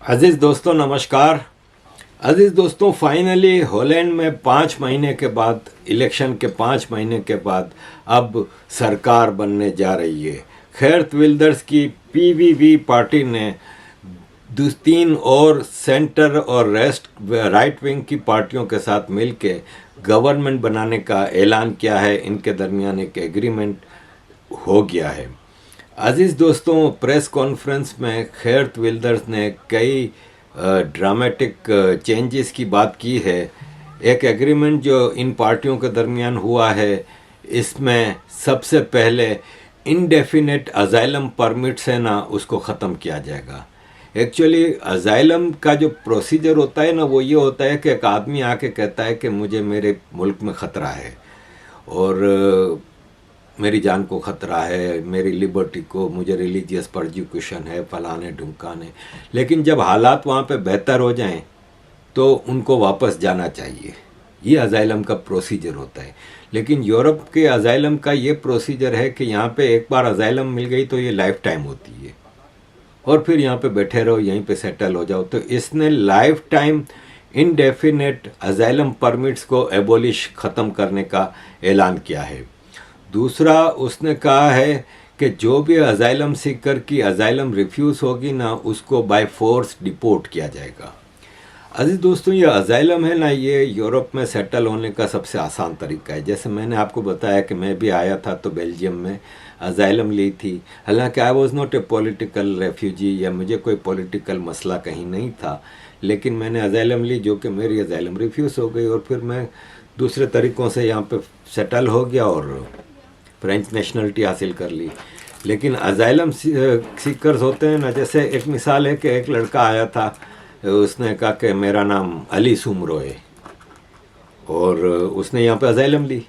अजीज़ दोस्तों नमस्कार। अजीज़ दोस्तों, फाइनली हॉलैंड में 5 महीने के बाद, इलेक्शन के 5 महीने के बाद अब सरकार बनने जा रही है। गेर्ट विल्डर्स की पीवीवी पार्टी ने 3 और सेंटर और रेस्ट राइट विंग की पार्टियों के साथ मिलकर गवर्नमेंट बनाने का ऐलान किया है। इनके दरमियान एक एग्रीमेंट हो गया है। अजीज़ दोस्तों, प्रेस कॉन्फ्रेंस में गेर्ट विल्डर्स ने कई ड्रामेटिक चेंजेस की बात की है। एक एग्रीमेंट जो इन पार्टियों के दरमियान हुआ है, इसमें सबसे पहले इनडेफिनेट अजाइलम परमिट्स है ना, उसको ख़त्म किया जाएगा। एक्चुअली अजाइलम का जो प्रोसीजर होता है ना, वो ये होता है कि एक आदमी आके कहता है कि मुझे मेरे मुल्क में ख़तरा है और मेरी जान को ख़तरा है, मेरी लिबर्टी को, मुझे रिलीजियस परसिक्यूशन है, फलाने ढुमकाने। लेकिन जब हालात वहाँ पे बेहतर हो जाएं तो उनको वापस जाना चाहिए। ये अजाइलम का प्रोसीजर होता है। लेकिन यूरोप के अजाइलम का ये प्रोसीजर है कि यहाँ पे एक बार अजाइलम मिल गई तो ये लाइफ टाइम होती है और फिर यहाँ पे बैठे रहो, यहीं पे सेटल हो जाओ। तो इसने life time indefinite asylum permits को एबोलिश ख़त्म करने का ऐलान किया है। दूसरा, उसने कहा है कि जो भी अजाइलम सीकर की अजाइलम रिफ्यूज़ होगी ना, उसको बाय फोर्स डिपोर्ट किया जाएगा। अजीज़ दोस्तों, ये अजाइलम है ना, ये यूरोप में सेटल होने का सबसे आसान तरीका है। जैसे मैंने आपको बताया कि मैं भी आया था तो बेल्जियम में अजाइलम ली थी। हालांकि I was not a political refugee, या मुझे कोई पॉलिटिकल मसला कहीं नहीं था, लेकिन मैंने अजाइलम ली जो कि मेरी अजाइलम रिफ्यूज़ हो गई और फिर मैं दूसरे तरीक़ों से यहाँ पर सेटल हो गया और फ्रेंच नेशनलिटी हासिल कर ली। लेकिन अजाइलम सीकर्स होते हैं ना, जैसे एक मिसाल है कि एक लड़का आया था, उसने कहा कि मेरा नाम अली सुमरो है और उसने यहाँ पे अजाइलम ली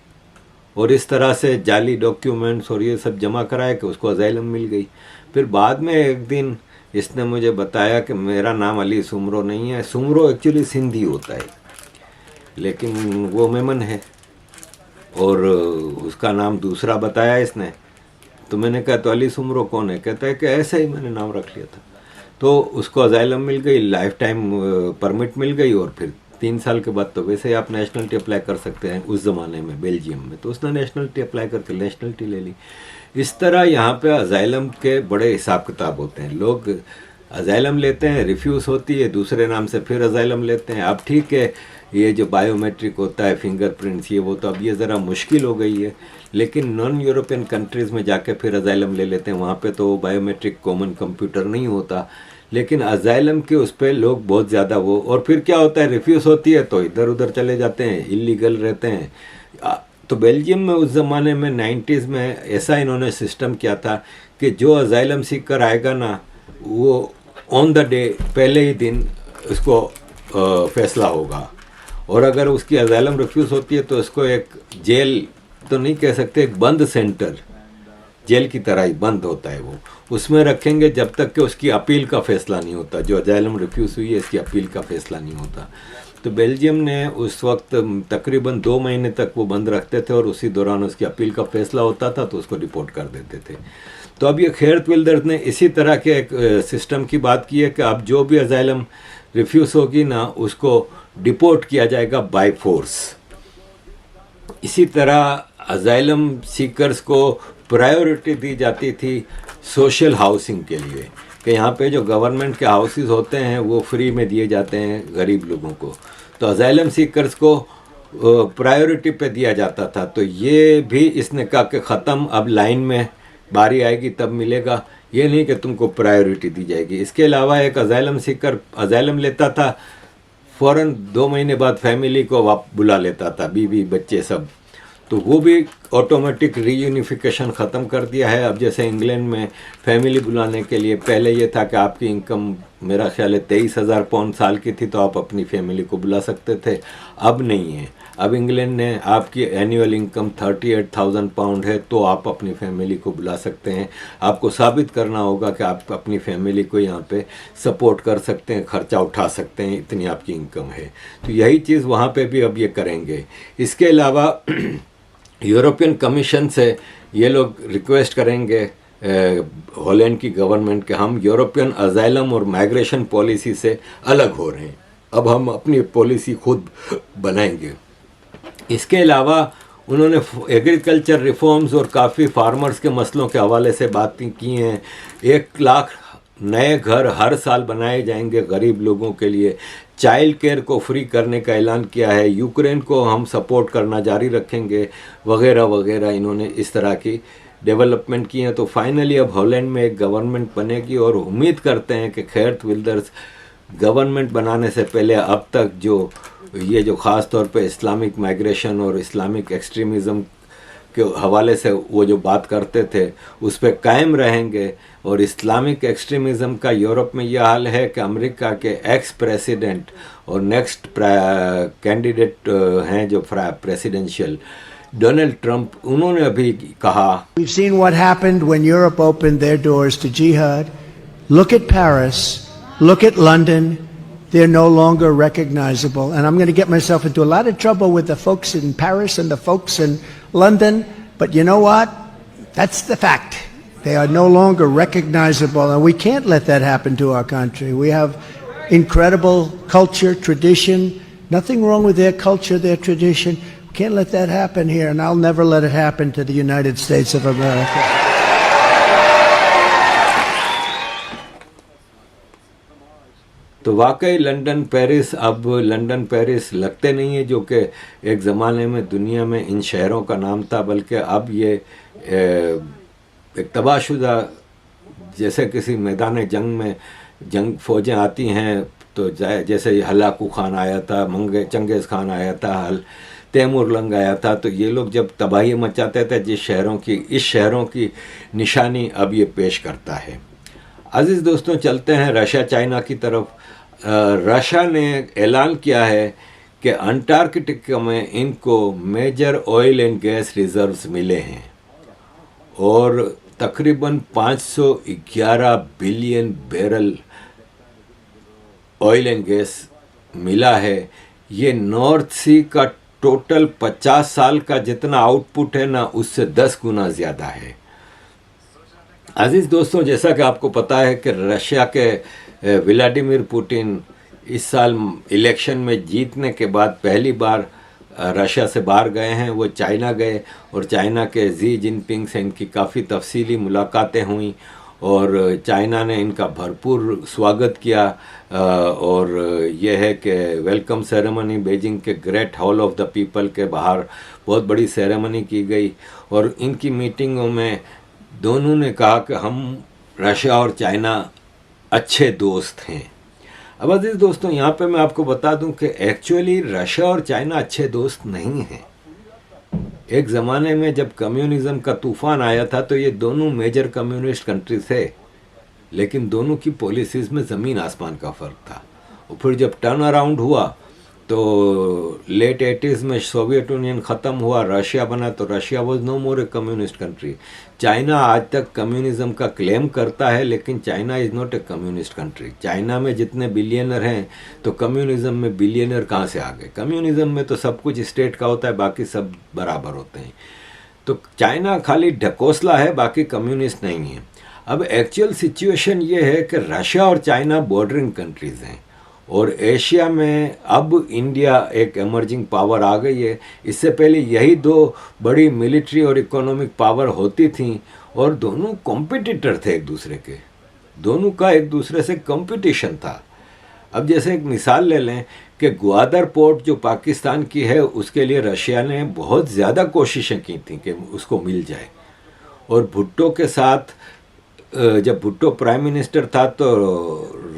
और इस तरह से जाली डॉक्यूमेंट्स और ये सब जमा कराया कि उसको अजाइलम मिल गई। फिर बाद में एक दिन इसने मुझे बताया कि मेरा नाम अली सुमरो नहीं है, सुमरो एक्चुअली सिंधी होता है लेकिन वो मेमन है और उसका नाम दूसरा बताया इसने। तो मैंने कहा तो अली सुमरो कौन है? कहता है कि ऐसे ही मैंने नाम रख लिया था। तो उसको अजाइलम मिल गई, लाइफ टाइम परमिट मिल गई और फिर 3 साल के बाद तो वैसे ही आप नेशनलिटी अप्लाई कर सकते हैं उस ज़माने में बेल्जियम में। तो उसने नेशनलिटी अप्लाई करके नेशनलिटी ले ली। इस तरह यहाँ पे अजाइलम के बड़े हिसाब किताब होते हैं। लोग अजाइलम लेते हैं, रिफ्यूज़ होती है, दूसरे नाम से फिर अजाइलम लेते हैं। अब ठीक है, ये जो बायोमेट्रिक होता है, फिंगरप्रिंट्स, ये वो तो अब ये ज़रा मुश्किल हो गई है, लेकिन नॉन यूरोपियन कंट्रीज़ में जाके फिर अजाइलम ले लेते हैं। वहाँ पे तो बायोमेट्रिक कॉमन कंप्यूटर नहीं होता, लेकिन अजाइलम के उस पर लोग बहुत ज़्यादा वो, और फिर क्या होता है, रिफ्यूज़ होती है तो इधर उधर चले जाते हैं, इलीगल रहते हैं। तो बेल्जियम में उस ज़माने में 90s में ऐसा इन्होंने सिस्टम किया था कि जो अजाइलम सीख कर आएगा ना, वो ऑन द डे, पहले ही दिन उसको फैसला होगा। और अगर उसकी अजाइलम रिफ्यूज़ होती है तो उसको एक जेल तो नहीं कह सकते, एक बंद सेंटर, जेल की तरह ही बंद होता है वो, उसमें रखेंगे जब तक कि उसकी अपील का फ़ैसला नहीं होता। जो अजाइलम रिफ्यूज़ हुई है, इसकी अपील का फ़ैसला नहीं होता। तो बेल्जियम ने उस वक्त तकरीबन 2 महीने तक वो बंद रखते थे और उसी दौरान उसकी अपील का फ़ैसला होता था तो उसको रिपोर्ट कर देते थे। तो अब ये गेर्ट विल्डर्स ने इसी तरह के एक सिस्टम की बात की है कि अब जो भी अजाइलम रिफ्यूज़ होगी ना, उसको डिपोर्ट किया जाएगा बाय फोर्स। इसी तरह अजाइलम सीकर्स को प्रायोरिटी दी जाती थी सोशल हाउसिंग के लिए, कि यहाँ पे जो गवर्नमेंट के हाउसेस होते हैं वो फ्री में दिए जाते हैं गरीब लोगों को। तो अजाइलम सीकर्स को प्रायोरिटी पे दिया जाता था। तो ये भी इसने कहा कि ख़त्म, अब लाइन में बारी आएगी तब मिलेगा, ये नहीं कि तुमको प्रायोरिटी दी जाएगी। इसके अलावा एक अजाइलम सीकर अजाइलम लेता था, फ़ौरन 2 महीने बाद फैमिली को बुला लेता था, बीवी बच्चे सब। तो वो भी ऑटोमेटिक रीयूनिफिकेशन ख़त्म कर दिया है। अब जैसे इंग्लैंड में फैमिली बुलाने के लिए पहले ये था कि आपकी इनकम मेरा ख्याल है 23,000 पाउंड साल की थी तो आप अपनी फैमिली को बुला सकते थे। अब नहीं है। अब इंग्लैंड ने आपकी एनुअल इनकम 38,000 पाउंड है तो आप अपनी फैमिली को बुला सकते हैं। आपको साबित करना होगा कि आप अपनी फैमिली को यहाँ पे सपोर्ट कर सकते हैं, खर्चा उठा सकते हैं, इतनी आपकी इनकम है। तो यही चीज़ वहाँ पे भी अब ये करेंगे। इसके अलावा यूरोपियन कमीशन से ये लोग रिक्वेस्ट करेंगे हॉलैंड की गवर्नमेंट के हम यूरोपियन अजाइलम और माइग्रेशन पॉलिसी से अलग हो रहे हैं, अब हम अपनी पॉलिसी खुद बनाएंगे। इसके अलावा उन्होंने एग्रीकल्चर रिफॉर्म्स और काफ़ी फार्मर्स के मसलों के हवाले से बातें की हैं। 1 लाख नए घर हर साल बनाए जाएंगे गरीब लोगों के लिए। चाइल्ड केयर को फ्री करने का ऐलान किया है। यूक्रेन को हम सपोर्ट करना जारी रखेंगे, वगैरह वगैरह। इन्होंने इस तरह की डेवलपमेंट की हैं। तो फाइनली अब हॉलैंड में एक गवर्नमेंट बनेगी और उम्मीद करते हैं कि खैरत विल्डर्स गवर्नमेंट बनाने से पहले अब तक जो ख़ास तौर पे इस्लामिक माइग्रेशन और इस्लामिक एक्सट्रीमिज़म के हवाले से वो जो बात करते थे उस पर कायम रहेंगे। और इस्लामिक एक्सट्रीमिज़म का यूरोप में यह हाल है कि अमेरिका के एक्स प्रेसिडेंट और नेक्स्ट कैंडिडेट हैं जो प्रेसिडेंशियल डोनाल्ड ट्रंप, उन्होंने अभी कहा, We've seen what happened when Europe opened their doors to jihad. Look at Paris, look at London. They're no longer recognizable. And I'm going to get myself into a lot of trouble with the folks in Paris and the folks in London. But you know what? That's the fact. They are no longer recognizable. And we can't let that happen to our country. We have incredible culture, tradition. Nothing wrong with their culture, their tradition. We can't let that happen here. And I'll never let it happen to the United States of America. तो वाकई London Paris लगते नहीं है जो कि एक ज़माने में दुनिया में इन शहरों का नाम था, बल्कि अब ये एक तबाहशुदा, जैसे किसी मैदान जंग फौजें आती हैं तो जैसे हलाकू खान आया था, चंगेज़ खान आया था, तैमूर लंग आया था, तो ये लोग जब तबाही मचाते थे इस शहरों की निशानी अब ये पेश करता है। अज़ीज़ दोस्तों, चलते हैं रशिया चाइना की तरफ। रशिया ने ऐलान किया है कि अंटार्कटिका में इनको major oil and gas reserves मिले हैं और तकरीबन 511 billion barrel oil and gas मिला है। ये नॉर्थ सी का टोटल 50 साल का जितना आउटपुट है ना, उससे 10 गुना ज़्यादा है। अजीज़ दोस्तों, जैसा कि आपको पता है कि रशिया के व्लादिमीर पुतिन इस साल इलेक्शन में जीतने के बाद पहली बार रशिया से बाहर गए हैं। वो चाइना गए और चाइना के जी जिनपिंग से इनकी काफ़ी तफसीली मुलाकातें हुई और चाइना ने इनका भरपूर स्वागत किया। और यह है कि वेलकम सेरेमनी बीजिंग के great hall of the people के बाहर बहुत बड़ी सेरेमनी की गई और इनकी मीटिंगों में दोनों ने कहा कि हम रशिया और चाइना अच्छे दोस्त हैं। अब अजीज़ दोस्तों, यहाँ पे मैं आपको बता दूं कि एक्चुअली रशिया और चाइना अच्छे दोस्त नहीं हैं। एक ज़माने में जब कम्युनिज़म का तूफ़ान आया था तो ये दोनों मेजर कम्युनिस्ट कंट्री थे, लेकिन दोनों की पॉलिसीज़ में ज़मीन आसमान का फ़र्क था। और फिर जब टर्न अराउंड हुआ तो लेट 80s में सोवियत यूनियन ख़त्म हुआ, रशिया बना, तो Russia was no more a communist country. China आज तक कम्युनिज़म का क्लेम करता है, लेकिन China is not a communist country. China में जितने बिलियनर हैं तो कम्युनिज़म में बिलियनर कहाँ से आ गए? कम्युनिज़म में तो सब कुछ स्टेट का होता है, बाकी सब बराबर होते हैं। तो चाइना खाली ढकोसला है, बाकी कम्युनिस्ट नहीं है। अब एक्चुअल सिचुएशन ये है कि रशिया और चाइना बॉर्डरिंग कंट्रीज़ हैं और एशिया में अब इंडिया एक एमर्जिंग पावर आ गई है। इससे पहले यही दो बड़ी मिलिट्री और इकोनॉमिक पावर होती थी और दोनों कॉम्पिटिटर थे एक दूसरे के, दोनों का एक दूसरे से कंपटीशन था। अब जैसे एक मिसाल ले लें कि ग्वादर पोर्ट जो पाकिस्तान की है उसके लिए रशिया ने बहुत ज़्यादा कोशिशें की थी कि उसको मिल जाए। और भुट्टो के साथ, जब भुट्टो प्राइम मिनिस्टर था तो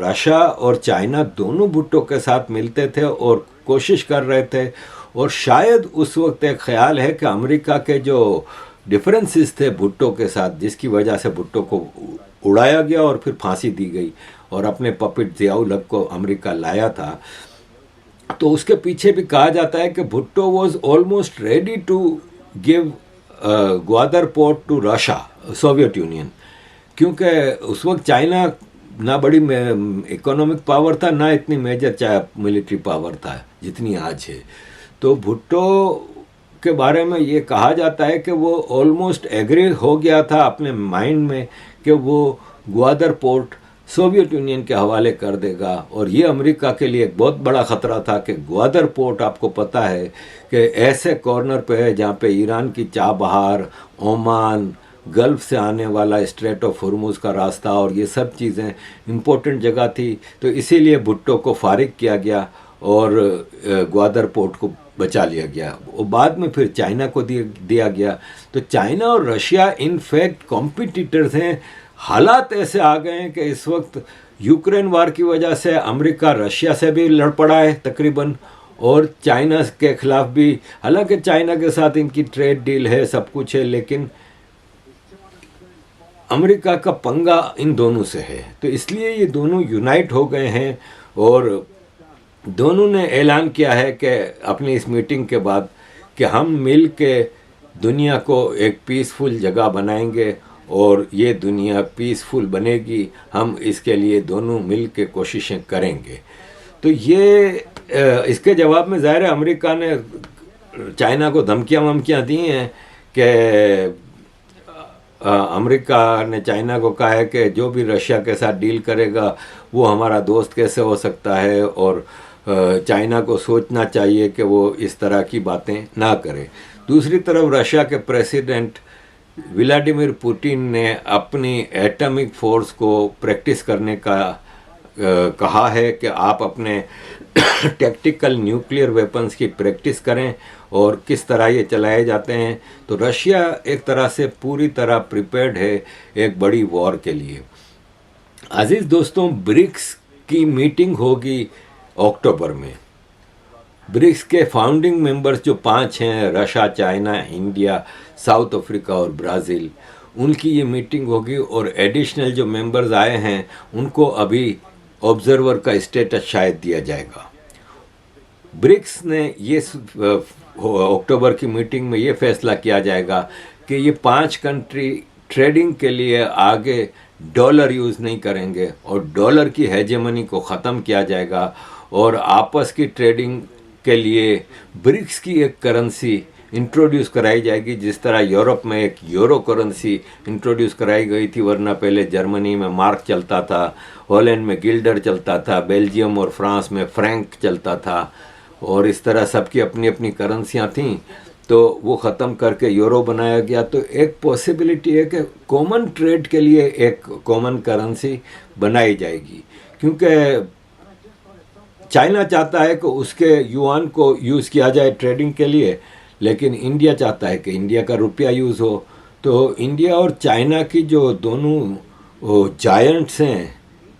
रशिया और चाइना दोनों भुट्टो के साथ मिलते थे और कोशिश कर रहे थे। और शायद उस वक्त एक ख्याल है कि अमेरिका के जो डिफरेंसेस थे भुट्टो के साथ, जिसकी वजह से भुट्टो को उड़ाया गया और फिर फांसी दी गई और अपने पपेट ज़ियाउल हक को अमेरिका लाया था। तो उसके पीछे भी कहा जाता है कि Bhutto was almost ready to give Gwadar port to Russia, Soviet Union, क्योंकि उस वक्त चाइना ना बड़ी इकोनॉमिक पावर था, ना इतनी मेजर मिलिट्री पावर था जितनी आज है। तो भुट्टो के बारे में ये कहा जाता है कि वो ऑलमोस्ट एग्री हो गया था अपने माइंड में कि वो ग्वादर पोर्ट सोवियत यूनियन के हवाले कर देगा। और ये अमेरिका के लिए एक बहुत बड़ा ख़तरा था कि ग्वादर पोर्ट, आपको पता है कि ऐसे कॉर्नर पे है जहाँ पे ईरान की चाबहार, ओमान, गल्फ़ से आने वाला स्ट्रेट ऑफ हुर्मुज़ का रास्ता और ये सब चीज़ें इम्पोर्टेंट जगह थी। तो इसीलिए भुट्टो को फारिग किया गया और ग्वादर पोर्ट को बचा लिया गया। वो बाद में फिर चाइना को दिया गया। तो चाइना और रशिया इनफैक्ट कॉम्पिटिटर्स हैं। हालात ऐसे आ गए हैं कि इस वक्त यूक्रेन वार की वजह से अमेरिका रशिया से भी लड़ पड़ा है तकरीबन, और चाइना के खिलाफ भी। हालांकि चाइना के साथ इनकी ट्रेड डील है, सब कुछ है, लेकिन अमेरिका का पंगा इन दोनों से है। तो इसलिए ये दोनों यूनाइट हो गए हैं और दोनों ने ऐलान किया है कि अपनी इस मीटिंग के बाद कि हम मिल के दुनिया को एक पीसफुल जगह बनाएंगे और ये दुनिया पीसफुल बनेगी, हम इसके लिए दोनों मिल के कोशिशें करेंगे। तो ये इसके जवाब में ज़ाहिर है अमेरिका ने चाइना को धमकियाँ दी हैं कि अमेरिका ने चाइना को कहा है कि जो भी रशिया के साथ डील करेगा वो हमारा दोस्त कैसे हो सकता है, और चाइना को सोचना चाहिए कि वो इस तरह की बातें ना करे। दूसरी तरफ रशिया के प्रेसिडेंट व्लादिमीर पुतिन ने अपनी एटॉमिक फोर्स को प्रैक्टिस करने का कहा है कि आप अपने टैक्टिकल न्यूक्लियर वेपन्स की प्रैक्टिस करें और किस तरह ये चलाए जाते हैं। तो रशिया एक तरह से पूरी तरह प्रिपेयर्ड है एक बड़ी वॉर के लिए। अजीज़ दोस्तों, ब्रिक्स की मीटिंग होगी अक्टूबर में। ब्रिक्स के फाउंडिंग मेंबर्स जो 5 हैं, Russia, China, India, south Africa और ब्राज़ील, उनकी ये मीटिंग होगी। और एडिशनल जो मेंबर्स आए हैं उनको अभी ऑब्जर्वर का स्टेटस शायद दिया जाएगा। ब्रिक्स ने ये अक्टूबर की मीटिंग में ये फैसला किया जाएगा कि ये 5 कंट्री ट्रेडिंग के लिए आगे डॉलर यूज़ नहीं करेंगे और डॉलर की हेजेमनी को ख़त्म किया जाएगा और आपस की ट्रेडिंग के लिए ब्रिक्स की एक करेंसी इंट्रोड्यूस कराई जाएगी, जिस तरह यूरोप में एक यूरो करेंसी इंट्रोड्यूस कराई गई थी। वरना पहले जर्मनी में मार्क चलता था, हॉलैंड में गिल्डर चलता था, बेल्जियम और फ्रांस में फ्रैंक चलता था, और इस तरह सबकी अपनी अपनी करेंसियाँ थीं। तो वो ख़त्म करके यूरो बनाया गया। तो एक पॉसिबिलिटी है कि कॉमन ट्रेड के लिए एक कॉमन करेंसी बनाई जाएगी, क्योंकि चाइना चाहता है कि उसके युआन को यूज़ किया जाए ट्रेडिंग के लिए, लेकिन इंडिया चाहता है कि इंडिया का रुपया यूज़ हो। तो इंडिया और चाइना की जो दोनों जायंट्स हैं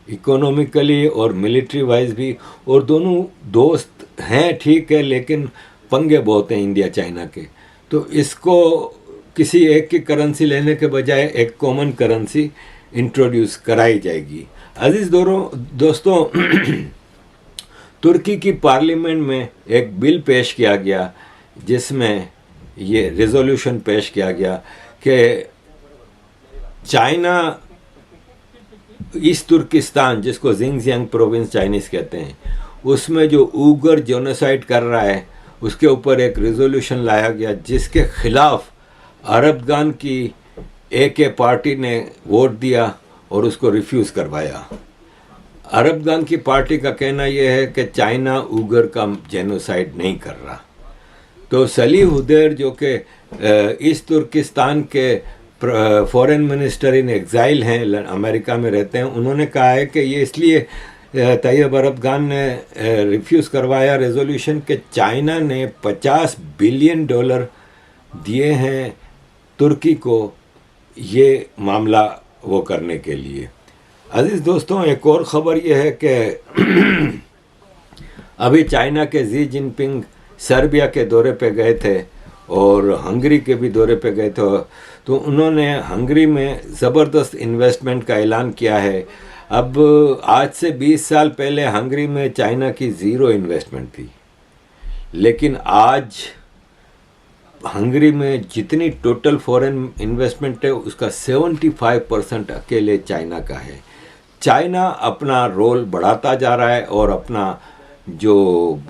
इकोनॉमिकली और मिलिट्री वाइज भी, और दोनों दोस्त हैं ठीक है, लेकिन पंगे बहुत हैं इंडिया चाइना के। तो इसको किसी एक की करेंसी लेने के बजाय एक कॉमन करेंसी इंट्रोड्यूस कराई जाएगी। अजीज़ दोस्तों, तुर्की की पार्लियामेंट में एक बिल पेश किया गया जिसमें ये रेजोल्यूशन पेश किया गया कि चाइना ईस्ट तुर्किस्तान, जिसको जिंगजियांग प्रोविंस चाइनीज़ कहते हैं, उसमें जो उगर जेनोसाइड कर रहा है उसके ऊपर एक रेजोल्यूशन लाया गया, जिसके खिलाफ अरबगान की AK पार्टी ने वोट दिया और उसको रिफ्यूज़ करवाया। अरबगान की पार्टी का कहना यह है कि चाइना उगर का जेनोसाइड नहीं कर रहा। तो सलीह हुदैर, जो कि ईस्ट तुर्किस्तान के फॉरेन मिनिस्टर इन एग्ज़ाइल हैं, अमेरिका में रहते हैं, उन्होंने कहा है कि ये इसलिए तैयब अरबगान ने रिफ्यूज़ करवाया रेजोल्यूशन कि चाइना ने $50 बिलियन दिए हैं तुर्की को ये मामला वो करने के लिए। अजीज़ दोस्तों, एक और ख़बर यह है कि अभी चाइना के जी जिनपिंग सर्बिया के दौरे पे गए थे और हंगरी के भी दौरे पे गए थे। तो उन्होंने हंगरी में ज़बरदस्त इन्वेस्टमेंट का ऐलान किया है। अब आज से 20 साल पहले हंगरी में चाइना की ज़ीरो इन्वेस्टमेंट थी, लेकिन आज हंगरी में जितनी टोटल फॉरेन इन्वेस्टमेंट है उसका 75% अकेले चाइना का है। चाइना अपना रोल बढ़ाता जा रहा है और अपना जो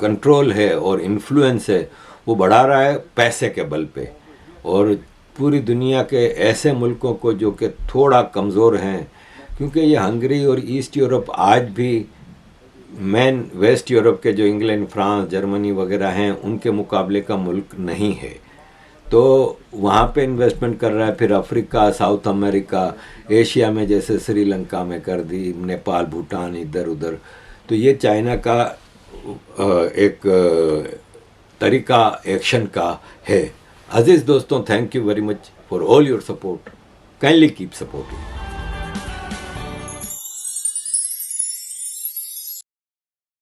कंट्रोल है और इन्फ्लुएंस है वो बढ़ा रहा है पैसे के बल पे, और पूरी दुनिया के ऐसे मुल्कों को जो कि थोड़ा कमज़ोर हैं, क्योंकि ये हंगरी और ईस्ट यूरोप आज भी मेन वेस्ट यूरोप के जो इंग्लैंड, फ्रांस, जर्मनी वगैरह हैं उनके मुकाबले का मुल्क नहीं है, तो वहाँ पे इन्वेस्टमेंट कर रहा है। फिर अफ्रीका, साउथ अमेरिका, एशिया में जैसे श्रीलंका में कर दी, नेपाल, भूटान, इधर उधर। तो ये चाइना का एक तरीका एक्शन का है। अजीज़ दोस्तों, thank you very much for all your support. Kindly keep supporting.